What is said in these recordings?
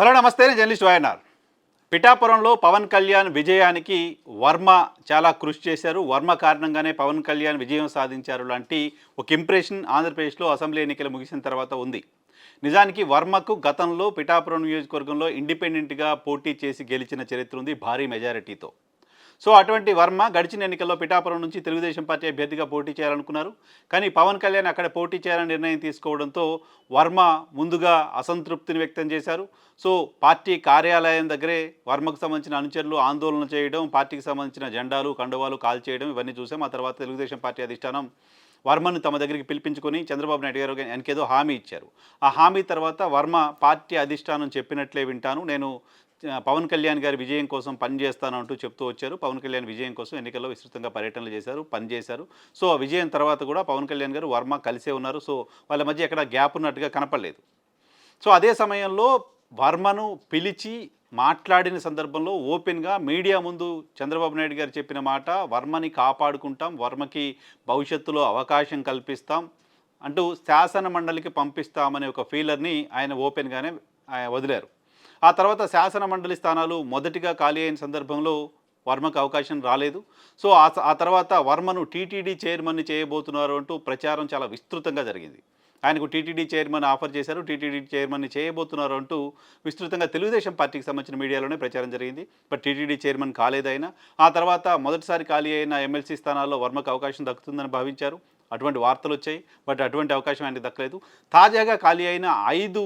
Hello నమస్తే, నేను journalist YNR. పిఠాపురంలో పవన్ కళ్యాణ్ విజయానికి వర్మ చాలా కృషి చేశారు. వర్మ కారణంగానే పవన్ కళ్యాణ్ విజయం సాధించారు లాంటి ఒక ఇంప్రెషన్ ఆంధ్రప్రదేశ్లో అసెంబ్లీ ఎన్నికలు ముగిసిన తర్వాత ఉంది. నిజానికి వర్మకు గతంలో పిఠాపురం నియోజకవర్గంలో ఇండిపెండెంట్గా పోటీ చేసి గెలిచిన చరిత్ర ఉంది, భారీ మెజారిటీతో. సో అటువంటి వర్మ గడిచిన ఎన్నికల్లో పిఠాపురం నుంచి తెలుగుదేశం పార్టీ అభ్యర్థిగా పోటీ చేయాలనుకున్నారు. కానీ పవన్ కళ్యాణ్ అక్కడ పోటీ చేయాలని నిర్ణయం తీసుకోవడంతో వర్మ ముందుగా అసంతృప్తిని వ్యక్తం చేశారు. సో పార్టీ కార్యాలయం దగ్గరే వర్మకు సంబంధించిన అనుచరులు ఆందోళన చేయడం, పార్టీకి సంబంధించిన జెండాలు కండువాలు కాల్చేయడం ఇవన్నీ చూసాం. ఆ తర్వాత తెలుగుదేశం పార్టీ అధిష్టానం వర్మను తమ దగ్గరికి పిలిపించుకొని చంద్రబాబు నాయుడు గారు ఆయనకేదో హామీ ఇచ్చారు. ఆ హామీ తర్వాత వర్మ పార్టీ అధిష్టానం చెప్పినట్లే వింటాను, నేను పవన్ కళ్యాణ్ గారి విజయం కోసం పనిచేస్తాను అంటూ చెప్తూ వచ్చారు. పవన్ కళ్యాణ్ విజయం కోసం ఎన్నికల్లో విస్తృతంగా పర్యటనలు చేశారు, పనిచేశారు. సో ఆ విజయం తర్వాత కూడా పవన్ కళ్యాణ్ గారు వర్మ కలిసే ఉన్నారు. సో వాళ్ళ మధ్య ఎక్కడ గ్యాప్ ఉన్నట్టుగా కనపడలేదు. సో అదే సమయంలో వర్మను పిలిచి మాట్లాడిన సందర్భంలో ఓపెన్గా మీడియా ముందు చంద్రబాబు నాయుడు గారు చెప్పిన మాట, వర్మని కాపాడుకుంటాం, వర్మకి భవిష్యత్తులో అవకాశం కల్పిస్తాం అంటూ శాసన మండలికి పంపిస్తామనే ఒక ఫీలర్ని ఆయన ఓపెన్గానే వదిలారు. ఆ తర్వాత శాసన మండలి స్థానాలు మొదటిగా ఖాళీ అయిన సందర్భంలో వర్మకు అవకాశం రాలేదు. సో ఆ తర్వాత వర్మను టీటీడీ చైర్మన్ని చేయబోతున్నారు అంటూ ప్రచారం చాలా విస్తృతంగా జరిగింది. ఆయనకు టీటీడీ చైర్మన్ ఆఫర్ చేశారు, టీటీడీ చైర్మన్ని చేయబోతున్నారు అంటూ విస్తృతంగా తెలుగుదేశం పార్టీకి సంబంధించిన మీడియాలోనే ప్రచారం జరిగింది. బట్ టీటీడీ చైర్మన్ కాలేదైనా ఆ తర్వాత మొదటిసారి ఖాళీ అయిన ఎమ్మెల్సీ స్థానాల్లో వర్మకు అవకాశం దక్కుతుందని భావించారు. అటువంటి వార్తలు వచ్చాయి. బట్ అటువంటి అవకాశం ఆయనకు దక్కలేదు. తాజాగా ఖాళీ అయిన 5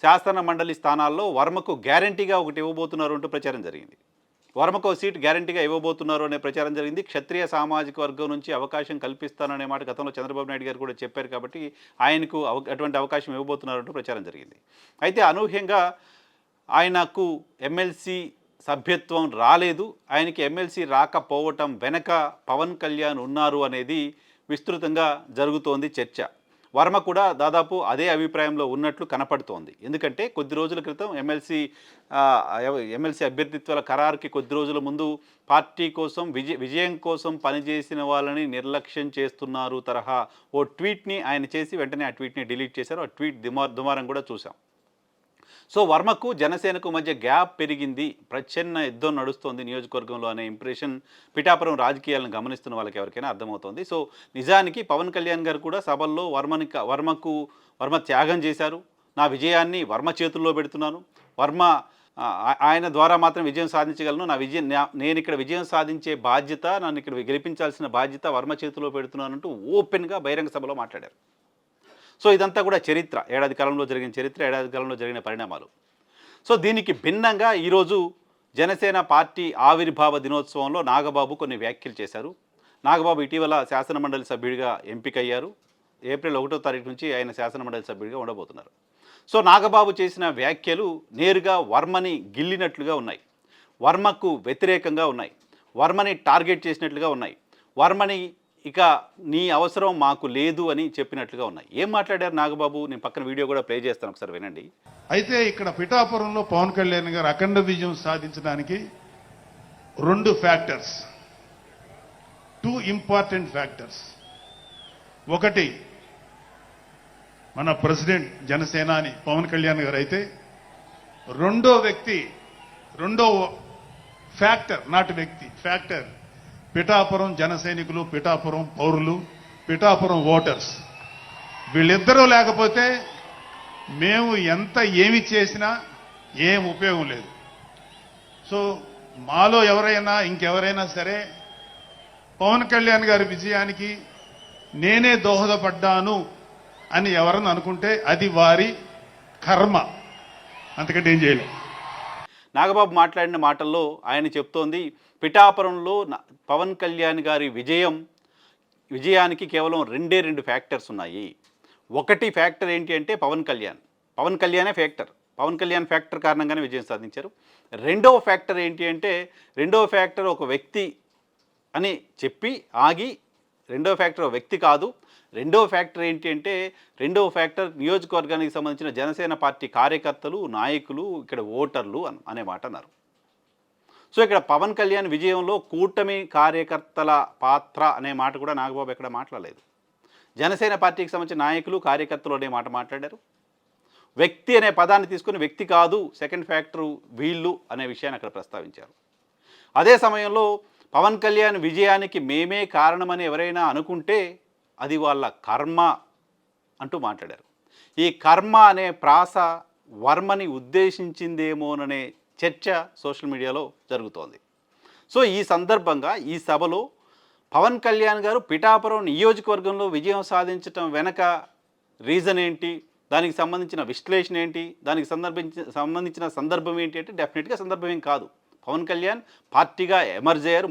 శాసన మండలి స్థానాల్లో వర్మకు గ్యారంటీగా ఒకటి ఇవ్వబోతున్నారు అంటూ ప్రచారం జరిగింది. వర్మకు సీట్ గ్యారంటీగా ఇవ్వబోతున్నారు అనే ప్రచారం జరిగింది. క్షత్రియ సామాజిక వర్గం నుంచి అవకాశం కల్పిస్తాననే మాట గతంలో చంద్రబాబు నాయుడు గారు కూడా చెప్పారు కాబట్టి ఆయనకు అటువంటి అవకాశం ఇవ్వబోతున్నారు అంటూ ప్రచారం జరిగింది. అయితే అనూహ్యంగా ఆయనకు ఎమ్మెల్సీ సభ్యత్వం రాలేదు. ఆయనకి ఎమ్మెల్సీ రాకపోవటం వెనక పవన్ కళ్యాణ్ ఉన్నారు అనేది విస్తృతంగా జరుగుతోంది చర్చ. వర్మ కూడా దాదాపు అదే అభిప్రాయంలో ఉన్నట్లు కనపడుతోంది. ఎందుకంటే కొద్ది రోజుల క్రితం ఎమ్మెల్సీ అభ్యర్థిత్వాల ఖరారుకి కొద్ది రోజుల ముందు పార్టీ కోసం విజయం కోసం పనిచేసిన వాళ్ళని నిర్లక్ష్యం చేస్తున్నారు తరహా ఓ ట్వీట్ని ఆయన చేసి వెంటనే ఆ ట్వీట్ని డిలీట్ చేశారు. ఆ ట్వీట్ దుమారం కూడా చూసాం. సో వర్మకు జనసేనకు మధ్య గ్యాప్ పెరిగింది, ప్రచ్ఛన్న యుద్ధం నడుస్తోంది నియోజకవర్గంలో అనే ఇంప్రెషన్ పిఠాపురం రాజకీయాలను గమనిస్తున్న వాళ్ళకి ఎవరికైనా అర్థమవుతోంది. సో నిజానికి పవన్ కళ్యాణ్ గారు కూడా సభల్లో వర్మ త్యాగం చేశారు. నా విజయాన్ని వర్మ చేతుల్లో పెడుతున్నాను, ఆయన ద్వారా మాత్రం విజయం సాధించగలను, నేను ఇక్కడ విజయం సాధించే బాధ్యత, నన్ను ఇక్కడ గెలిపించాల్సిన బాధ్యత వర్మ చేతిలో పెడుతున్నానంటూ ఓపెన్గా బహిరంగ సభలో మాట్లాడారు. సో ఇదంతా కూడా చరిత్ర, ఏడాది కాలంలో జరిగిన చరిత్ర, ఏడాది కాలంలో జరిగిన పరిణామాలు. సో దీనికి భిన్నంగా ఈరోజు జనసేన పార్టీ ఆవిర్భావ దినోత్సవంలో నాగబాబు కొన్ని వ్యాఖ్యలు చేశారు. నాగబాబు ఇటీవల శాసనమండలి సభ్యుడిగా ఎంపికయ్యారు. ఏప్రిల్ 1వ తారీఖు నుంచి ఆయన శాసనమండలి సభ్యుడిగా ఉండబోతున్నారు. సో నాగబాబు చేసిన వ్యాఖ్యలు నేరుగా వర్మని గిల్లినట్లుగా ఉన్నాయి, వర్మకు వ్యతిరేకంగా ఉన్నాయి, వర్మని టార్గెట్ చేసినట్లుగా ఉన్నాయి, వర్మని ఇక నీ అవసరం మాకు లేదు అని చెప్పినట్లుగా ఉన్నాయి. ఏం మాట్లాడారు నాగబాబు? నేను పక్కన వీడియో కూడా ప్లే చేస్తాను, ఒకసారి వినండి. అయితే ఇక్కడ పిఠాపురంలో పవన్ కళ్యాణ్ గారు అఖండ విజయం సాధించడానికి 2 ఫ్యాక్టర్స్, 2 ఇంపార్టెంట్ ఫ్యాక్టర్స్. ఒకటి మన ప్రెసిడెంట్ జనసేనాని పవన్ కళ్యాణ్ గారు అయితే, రెండో ఫ్యాక్టర్, నాట్ వ్యక్తి, ఫ్యాక్టర్ పిఠాపురం జన సైనికులు, పిఠాపురం పౌరులు, పిఠాపురం ఓటర్స్. వీళ్ళిద్దరూ లేకపోతే మేము ఏమి చేసినా ఏం ఉపయోగం లేదు. సో మాలో ఇంకెవరైనా సరే పవన్ కళ్యాణ్ గారి విజయానికి నేనే దోహదపడ్డాను అని ఎవరన్నా అనుకుంటే అది వారి కర్మ, అంతకంటే ఏం చేయలేదు. నాగబాబు మాట్లాడిన మాటల్లో ఆయన చెప్తోంది, పిఠాపురంలో పవన్ కళ్యాణ్ గారి విజయానికి కేవలం 2 ఫ్యాక్టర్స్ ఉన్నాయి. ఒకటి ఫ్యాక్టర్ ఏంటి అంటే పవన్ కళ్యాణే ఫ్యాక్టర్, పవన్ కళ్యాణ్ ఫ్యాక్టర్ కారణంగానే విజయం సాధించారు. రెండవ ఫ్యాక్టర్ ఏంటి అంటే, ఒక వ్యక్తి అని చెప్పి ఆగి, రెండవ ఫ్యాక్టర్ ఒక వ్యక్తి కాదు, రెండవ ఫ్యాక్టర్ ఏంటి అంటే, నియోజకవర్గానికి సంబంధించిన జనసేన పార్టీ కార్యకర్తలు, నాయకులు, ఇక్కడ ఓటర్లు అనే మాట అన్నారు. సో ఇక్కడ పవన్ కళ్యాణ్ విజయంలో కూటమి కార్యకర్తల పాత్ర అనే మాట కూడా నాగబాబు ఎక్కడ మాట్లాడలేదు. జనసేన పార్టీకి సంబంధించిన నాయకులు, కార్యకర్తలు అనే మాట మాట్లాడారు. వ్యక్తి అనే పదాన్ని తీసుకుని వ్యక్తి కాదు, సెకండ్ ఫ్యాక్టరు వీళ్ళు అనే విషయాన్ని అక్కడ ప్రస్తావించారు. అదే సమయంలో పవన్ కళ్యాణ్ విజయానికి మేమే కారణమని ఎవరైనా అనుకుంటే అది వాళ్ళ కర్మ అంటూ మాట్లాడారు. ఈ కర్మ అనే ప్రాస వర్మని ఉద్దేశించిందేమోననే చర్చ సోషల్ మీడియాలో జరుగుతోంది. సో ఈ సందర్భంగా ఈ సభలో పవన్ కళ్యాణ్ గారు పిఠాపురం నియోజకవర్గంలో విజయం సాధించటం వెనక రీజన్ ఏంటి, దానికి సంబంధించిన విశ్లేషణ ఏంటి, దానికి సంబంధించిన సందర్భం ఏంటి అంటే డెఫినెట్గా సందర్భం ఏం కాదు. పవన్ కళ్యాణ్ పార్టీగా ఎమర్జ్ అయ్యారు.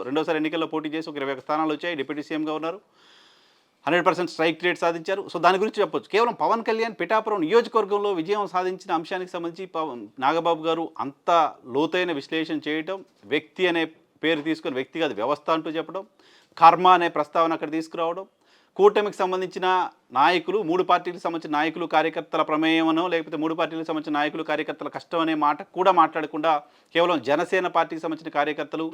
రెండోసారి ఎన్నికల్లో పోటీ చేసి ఒక 21 స్థానాలు వచ్చాయి. డిప్యూటీ సీఎంగా ఉన్నారు. 100% స్ట్రైక్ రేట్ సాధించారు. సో దాని గురించి చెప్పొచ్చు. కేవలం పవన్ కళ్యాణ్ పిఠాపురం నియోజకవర్గంలో విజయం సాధించిన అంశానికి సంబంధించి నాగబాబు గారు అంత లోతైన విశ్లేషణ చేయటం, వ్యక్తి అనే పేరు తీసుకొని వ్యక్తి కాదు వ్యవస్థ అంటూ చెప్పడం, కర్మ అనే ప్రస్తావన అక్కడ తీసుకురావడం, కూటమికి సంబంధించిన నాయకులు, 3 పార్టీలకు సంబంధించిన నాయకులు కార్యకర్తల ప్రమేయమనో లేకపోతే 3 పార్టీలకు సంబంధించిన నాయకులు కార్యకర్తల కష్టం అనే మాట కూడా మాట్లాడకుండా కేవలం జనసేన పార్టీకి సంబంధించిన కార్యకర్తలు,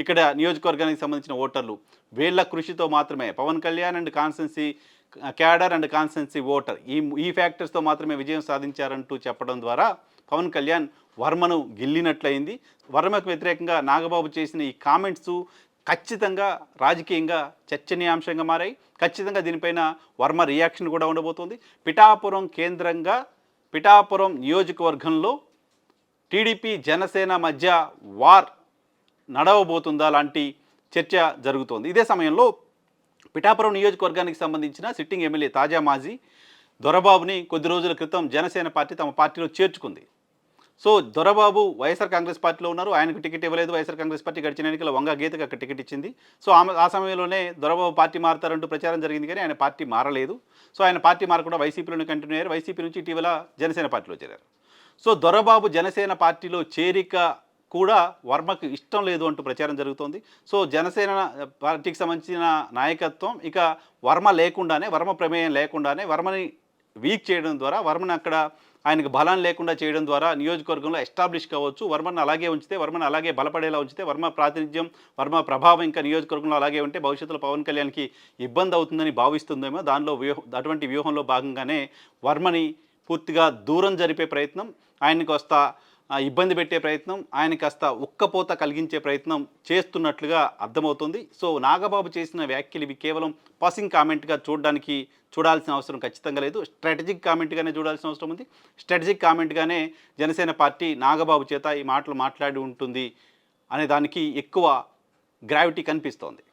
ఇక్కడ నియోజకవర్గానికి సంబంధించిన ఓటర్లు వీళ్ళ కృషితో మాత్రమే Pawan Kalyan and constituency cadre and constituency voter ఈ ఫ్యాక్టర్స్తో మాత్రమే విజయం సాధించారంటూ చెప్పడం ద్వారా పవన్ కళ్యాణ్ వర్మను గిల్లినట్లయింది. వర్మకు వ్యతిరేకంగా నాగబాబు చేసిన ఈ కామెంట్స్ ఖచ్చితంగా రాజకీయంగా చర్చనీయాంశంగా మారాయి. ఖచ్చితంగా దీనిపైన వర్మ రియాక్షన్ కూడా ఉండబోతోంది. పిఠాపురం కేంద్రంగా పిఠాపురం నియోజకవర్గంలో టీడీపీ జనసేన మధ్య వార్ నడవబోతుందా లాంటి చర్చ జరుగుతోంది. ఇదే సమయంలో పిఠాపురం నియోజకవర్గానికి సంబంధించిన సిట్టింగ్ ఎమ్మెల్యే తాజా మాజీ దొరబాబుని కొద్ది రోజుల క్రితం జనసేన పార్టీ తమ పార్టీలో చేర్చుకుంది. సో దొరబాబు వైఎస్ఆర్ కాంగ్రెస్ పార్టీలో ఉన్నారు. ఆయనకు టికెట్ ఇవ్వలేదు. వైఎస్ఆర్ కాంగ్రెస్ పార్టీ గడిచిన ఎన్నికల వంగ గీతకు అక్కడ టికెట్ ఇచ్చింది. సో ఆ సమయంలోనే దొరబాబు పార్టీ మారుతారంటూ ప్రచారం జరిగింది, కానీ ఆయన పార్టీ మారలేదు. సో ఆయన పార్టీ మారకుండా వైసీపీలోనే కంటిన్యూ అయ్యారు. వైసీపీ నుంచి ఇటీవల జనసేన పార్టీలో చేరారు. సో దొరబాబు జనసేన పార్టీలో చేరిక కూడా వర్మకు ఇష్టం లేదు అంటూ ప్రచారం జరుగుతోంది. సో జనసేన పార్టీకి సంబంధించిన నాయకత్వం ఇక వర్మ లేకుండానే, వర్మ ప్రమేయం లేకుండానే వర్మని వీక్ చేయడం ద్వారా, వర్మని అక్కడ ఆయనకు బలం లేకుండా చేయడం ద్వారా నియోజకవర్గంలో ఎస్టాబ్లిష్ కావచ్చు. వర్మను అలాగే ఉంచితే, వర్మను అలాగే బలపడేలా ఉంచితే, వర్మ ప్రాతినిధ్యం, వర్మ ప్రభావం ఇంకా నియోజకవర్గంలో అలాగే ఉంటే భవిష్యత్తులో పవన్ కళ్యాణ్కి ఇబ్బంది అవుతుందని భావిస్తుందేమో. దానిలో అటువంటి వ్యూహంలో భాగంగానే వర్మని పూర్తిగా దూరం జరిపే ప్రయత్నం, ఆయనకి కాస్త ఇబ్బంది పెట్టే ప్రయత్నం, ఆయన కాస్త ఉక్కపోత కలిగించే ప్రయత్నం చేస్తున్నట్లుగా అర్థమవుతుంది. సో నాగబాబు చేసిన వ్యాఖ్యలు ఇవి కేవలం పాసింగ్ కామెంట్గా చూడాల్సిన అవసరం ఖచ్చితంగా లేదు. స్ట్రాటజిక్ కామెంట్గానే చూడాల్సిన అవసరం ఉంది. స్ట్రాటజిక్ కామెంట్గానే జనసేన పార్టీ నాగబాబు చేత ఈ మాటలు మాట్లాడి ఉంటుంది అనే దానికి ఎక్కువ గ్రావిటీ కనిపిస్తోంది.